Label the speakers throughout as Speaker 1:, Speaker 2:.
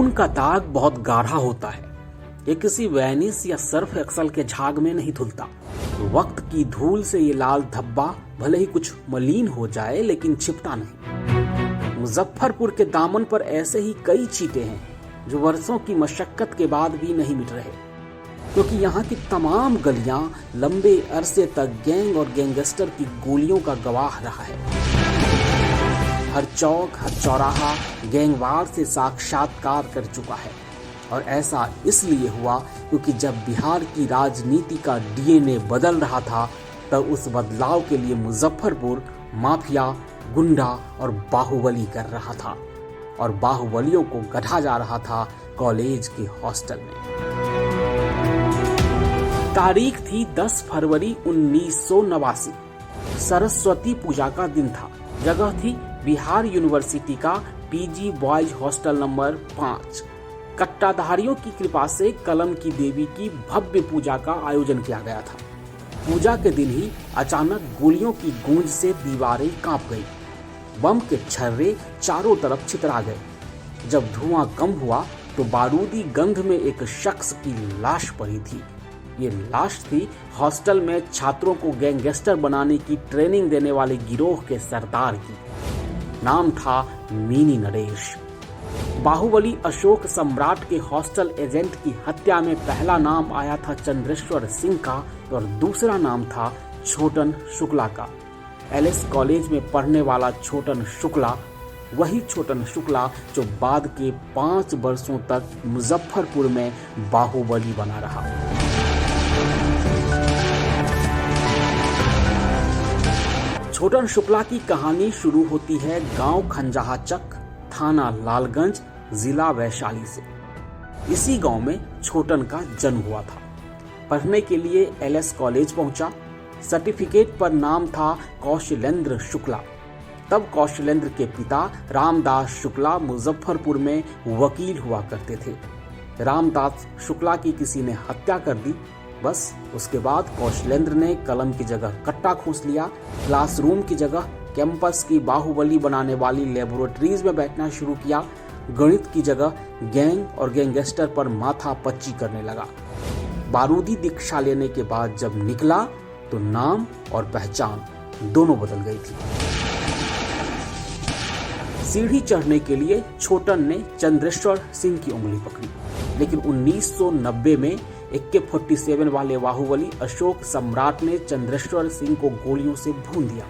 Speaker 1: खून का दाग बहुत गाढ़ा होता है। ये किसी वैनिश या सर्फ एक्सल के झाग में नहीं धुलता। वक्त की धूल से ये लाल धब्बा भले ही कुछ मलिन हो जाए, लेकिन छिपता नहीं। मुजफ्फरपुर के दामन पर ऐसे ही कई चीटे हैं जो वर्षों की मशक्कत के बाद भी नहीं मिट रहे, क्योंकि यहाँ की तमाम गलियां लंबे अरसे तक गैंग और गैंगस्टर की गोलियों का गवाह रहा है। हर चौक, हर चौराहा गैंगवार से साक्षात्कार कर चुका है। और ऐसा इसलिए हुआ क्योंकि जब बिहार की राजनीति का डीएनए बदल रहा था, तब उस बदलाव के लिए मुजफ्फरपुर माफिया, गुंडा और बाहुबली कर रहा था, और बाहुबलियों को गढ़ा जा रहा था कॉलेज के हॉस्टल में। तारीख थी 10 फरवरी 1989। सरस्वती पूजा का दिन था। जगह थी बिहार यूनिवर्सिटी का पीजी बॉयज हॉस्टल नंबर 5। कट्टाधारियों की कृपा से कलम की देवी की भव्य पूजा का आयोजन किया गया था। पूजा के दिन ही अचानक गोलियों की गूंज से दीवारें कांप गई। बम के छर्रे चारों तरफ छितरा गए। जब धुआं कम हुआ तो बारूदी गंध में एक शख्स की लाश पड़ी थी। ये लाश थी हॉस्टल में छात्रों को गैंगस्टर बनाने की ट्रेनिंग देने वाले गिरोह के सरदार की। नाम था मीनी नरेश। बाहुबली अशोक सम्राट के हॉस्टल एजेंट की हत्या में पहला नाम आया था चंद्रेश्वर सिंह का, और दूसरा नाम था छोटन शुक्ला का। एलएस कॉलेज में पढ़ने वाला छोटन शुक्ला, वही छोटन शुक्ला जो बाद के 5 वर्षों तक मुजफ्फरपुर में बाहुबली बना रहा। छोटन शुक्ला की कहानी शुरू होती है गांव खंजाहाचक, थाना लालगंज, जिला वैशाली से। इसी गांव में छोटन का जन्म हुआ था। पढ़ने के लिए एलएस कॉलेज पहुंचा। सर्टिफिकेट पर नाम था कौशलेंद्र शुक्ला। तब कौशलेंद्र के पिता रामदास शुक्ला मुजफ्फरपुर में वकील हुआ करते थे। रामदास शुक्ला की किसी ने हत्या कर दी। बस उसके बाद कौशलेंद्र ने कलम की जगह कट्टा खोस लिया। क्लासरूम की जगह कैंपस की बाहुबली बनाने वाली लेबोरेटरीज में बैठना शुरू किया। गणित की जगह गैंग और गैंगस्टर पर माथा पच्ची करने लगा। बारूदी दीक्षा लेने के बाद जब निकला तो नाम और पहचान दोनों बदल गई थी। सीढ़ी चढ़ने के लिए छोटन ने चंद्रेश्वर सिंह की उंगली पकड़ी, लेकिन 1990 में AK-47 वाले बाहुबली अशोक सम्राट ने चंद्रेश्वर सिंह को गोलियों से भून दिया।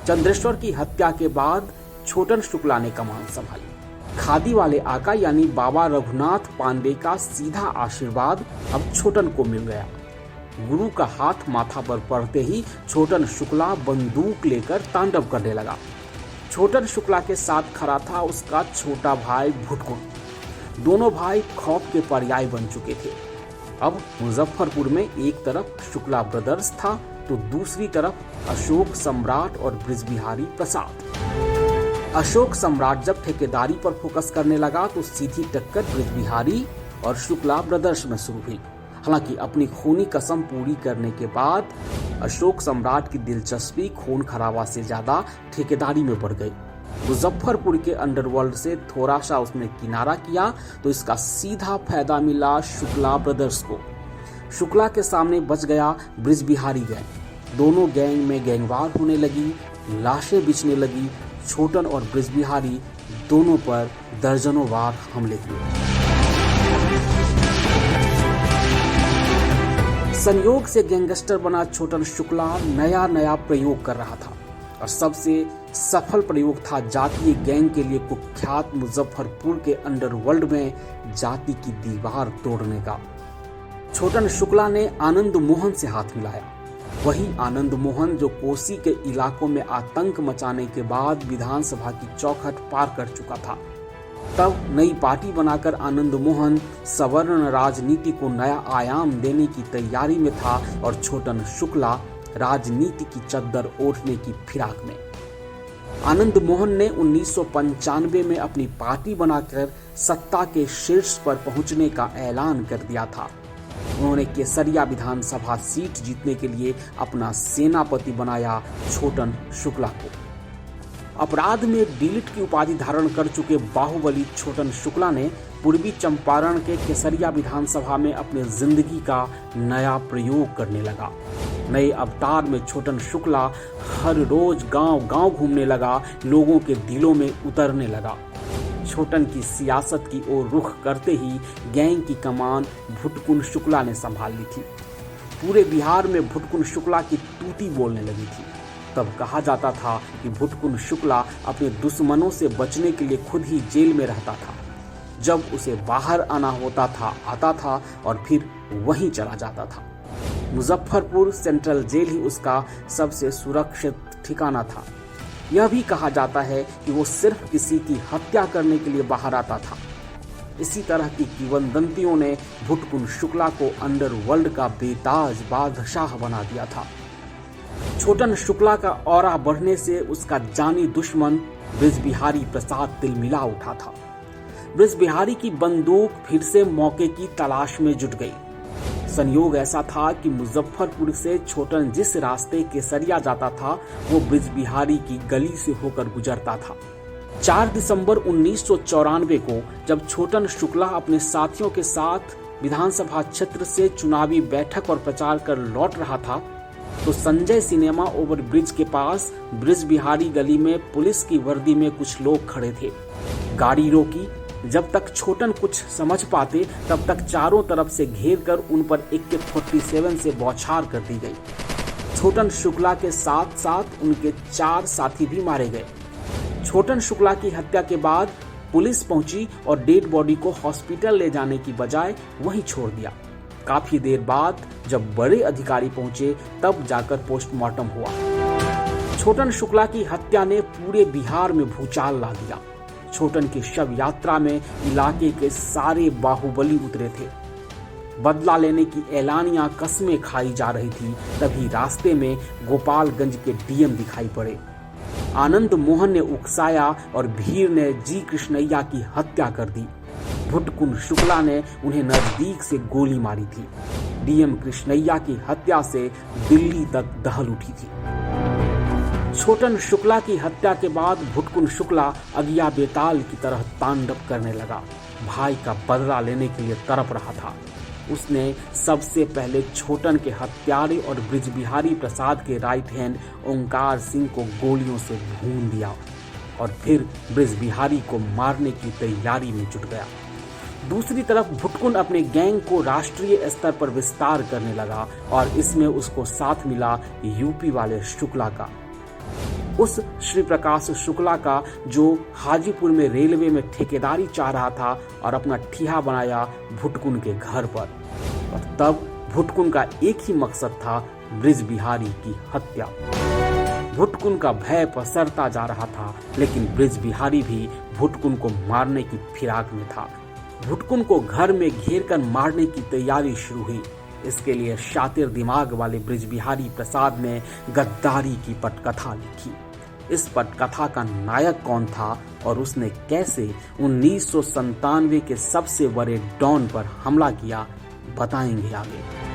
Speaker 1: चंद्रेश्वर की हत्या के बाद छोटन शुक्ला ने कमान संभाली। खादी वाले आका यानी बाबा रघुनाथ पांडे का सीधा आशीर्वाद अब छोटन को मिल गया। गुरु का हाथ माथा पर पड़ते ही छोटन शुक्ला बंदूक लेकर तांडव करने लगा। छोटन शुक्ला के साथ खड़ा था उसका छोटा भाई भुटकुन। दोनों भाई खौफ के पर्याय बन चुके थे। अब मुजफ्फरपुर में एक तरफ शुक्ला ब्रदर्स था तो दूसरी तरफ अशोक सम्राट और बृजबिहारी प्रसाद। अशोक सम्राट जब ठेकेदारी पर फोकस करने लगा तो सीधी टक्कर बृजबिहारी और शुक्ला ब्रदर्स में शुरू हुई। हालांकि अपनी खूनी कसम पूरी करने के बाद अशोक सम्राट की दिलचस्पी खून खराबा से ज्यादा ठेकेदारी में बढ़ गई। मुजफ्फरपुर के अंडरवर्ल्ड से थोड़ा सा उसने किनारा किया तो इसका सीधा फायदा मिला शुक्ला ब्रदर्स को। शुक्ला के सामने बच गया बृजबिहारी गैंग। दोनों गैंग में गैंगवार होने लगी, लाशें बिछने लगी। छोटन और बृजबिहारी दोनों पर दर्जनों बार हमले हुए। संयोग से गैंगस्टर बना छोटन शुक्ला नया प्रयोग कर रहा था, और सबसे सफल प्रयोग था जातीय गैंग के लिए कुख्यात मुजफ्फरपुर के अंडरवर्ल्ड में जाति की दीवार तोड़ने का। छोटन शुक्ला ने आनंद मोहन से हाथ मिलाया। वही आनंद मोहन जो कोसी के इलाकों में आतंक मचाने के बाद विधानसभा की चौखट पार कर चुका था। तब नई पार्टी बनाकर आनंद मोहन सवर्ण राजनीति को नया आयाम देने की तैयारी में था, और छोटन शुक्ला राजनीति की चद्दर ओढ़ने की फिराक में। आनंद मोहन ने 1995 में अपनी पार्टी बनाकर सत्ता के शीर्ष पर पहुंचने का ऐलान कर दिया था। उन्होंने केसरिया विधानसभा सीट जीतने के लिए अपना सेनापति बनाया छोटन शुक्ला को। अपराध में डिलीट की उपाधि धारण कर चुके बाहुबली छोटन शुक्ला ने पूर्वी चंपारण के केसरिया विधानसभा में अपने जिंदगी का नया प्रयोग करने लगा। नए अवतार में छोटन शुक्ला हर रोज गांव-गांव घूमने लगा, लोगों के दिलों में उतरने लगा। छोटन की सियासत की ओर रुख करते ही गैंग की कमान भुटकुन शुक्ला ने संभाल ली थी। पूरे बिहार में भुटकुन शुक्ला की तूती बोलने लगी थी। तब कहा जाता था कि भुटकुन शुक्ला अपने दुश्मनों से बचने के लिए खुद ही जेल में रहता था। जब उसे बाहर आना होता था आता था और फिर वहीं चला जाता था। मुजफ्फरपुर सेंट्रल जेल ही उसका सबसे सुरक्षित ठिकाना था। यह भी कहा जाता है कि वो सिर्फ किसी की हत्या करने के लिए बाहर आता था। इसी तरह की किंवदंतियों ने भुटकुन शुक्ला को अंडरवर्ल्ड का बेताज बादशाह बना दिया था। छोटन शुक्ला का औरा बढ़ने से उसका जानी दुश्मन बृजबिहारी प्रसाद तिलमिला उठा था। बृजबिहारी की बंदूक फिर से मौके की तलाश में जुट गई। संयोग ऐसा था कि मुजफ्फरपुर से छोटन जिस रास्ते केसरिया जाता था वो बृजबिहारी की गली से होकर गुजरता था। 4 दिसंबर 1994 को जब छोटन शुक्ला अपने साथियों के साथ विधानसभा क्षेत्र से चुनावी बैठक और प्रचार कर लौट रहा था तो संजय सिनेमा ओवरब्रिज के पास बृजबिहारी गली में पुलिस की वर्दी में कुछ लोग खड़े थे। गाड़ी रोकी। जब तक छोटन कुछ समझ पाते तब तक चारों तरफ से घेर कर उन पर AK-47 से बौछार कर दी गई। छोटन शुक्ला के साथ साथ उनके 4 साथी भी मारे गए। छोटन शुक्ला की हत्या के बाद पुलिस पहुंची और डेड बॉडी को हॉस्पिटल ले जाने की बजाय वहीं छोड़ दिया। काफी देर बाद जब बड़े अधिकारी पहुंचे तब जाकर पोस्टमार्टम हुआ। छोटन शुक्ला की हत्या ने पूरे बिहार में भूचाल ला दिया। छोटन की शव यात्रा में इलाके के सारे बाहुबली उतरे थे। बदला लेने की ऐलानियां कस्में खाई जा रही थी। तभी रास्ते में गोपालगंज के डीएम दिखाई पड़े। आनंद मोहन ने उकसाया और भीड़ ने जी कृष्णैया की हत्या कर दी। भुटकुन शुक्ला ने उन्हें नजदीक से गोली मारी थी। डीएम कृष्णैया की हत्या से दिल्ली तक दहल उठी थी। छोटन शुक्ला की हत्या के बाद भुटकुन शुक्ला अगिया बेताल की तरह तांडव करने लगा। भाई का बदला लेने के लिए तड़प रहा था। उसने सबसे पहले छोटन के हत्यारे और बृजबिहारी प्रसाद के राइट हैंड ओंकार सिंह को गोलियों से भून दिया और फिर बृजबिहारी को मारने की तैयारी में जुट गया। दूसरी तरफ भुटकुन अपने गैंग को राष्ट्रीय स्तर पर विस्तार करने लगा और इसमें उसको साथ मिला यूपी वाले शुक्ला का, उस श्री प्रकाश शुक्ला का जो हाजीपुर में रेलवे में ठेकेदारी चाह रहा था और अपना ठिया बनाया भुटकुन के घर पर। और तब भुटकुन का एक ही मकसद था, बृजबिहारी की हत्या। भुटकुन का भय पसरता जा रहा था लेकिन बृजबिहारी भी भुटकुन को मारने की फिराक में था। भुटकुन को घर में घेर कर मारने की तैयारी शुरू हुई। इसके लिए शातिर दिमाग वाले बृजबिहारी प्रसाद ने गद्दारी की पटकथा लिखी। इस पटकथा का नायक कौन था और उसने कैसे 1997 के सबसे बड़े डॉन पर हमला किया, बताएंगे आगे।